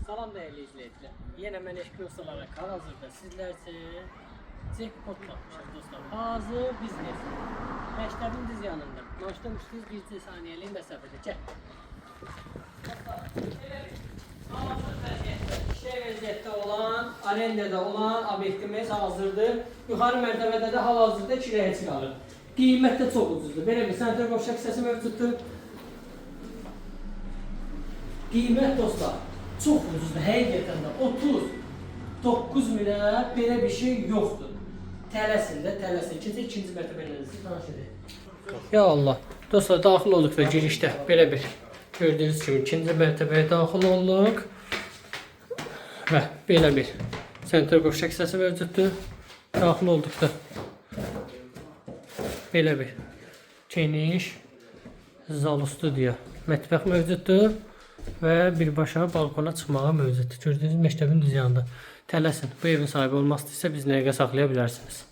Salam değerli izleyiciler. Yine ben eşkil ustalarla hal-hazırda sizler için jackpot yapmışım dostlar. Hazır biznes. Məktəbin düz yanında. Maçdan üstüz bir saniyeli məsafədə. Gəl. İşlək vəziyyətdə olan, arendada olan obyektimiz hazırdır. Yuxarı mərtəbədə də hal-hazırda kirəyə çıxarır. Qiymət də çox ucuzdur. Belə bir sentral boşaq hissəsi mövcuddur. Qiymət dostlar çox ucuzdur. Həqiqətən də 39 minə belə bir şey yoxdur. Tələsin də, tələsin. İkinci mərtəbələrlə sizi tanış edək. Ya Allah. Dostlar, daxil olduq və girişdə belə bir gördüyünüz kimi ikinci mərtəbəyə daxil olduq. Və belə bir sentral boşaq hissəsi mövcuddur. Daxil olduq da belə bir geniş zal studiya mətbəx mövcuddur. Və birbaşa balkona çıxmağa mövcuddur. Gördüyünüz məktəbin düz yanında. Tələsin. Bu evin sahibi olmaq istəyirsə biz nəyə saxlaya bilərsiniz.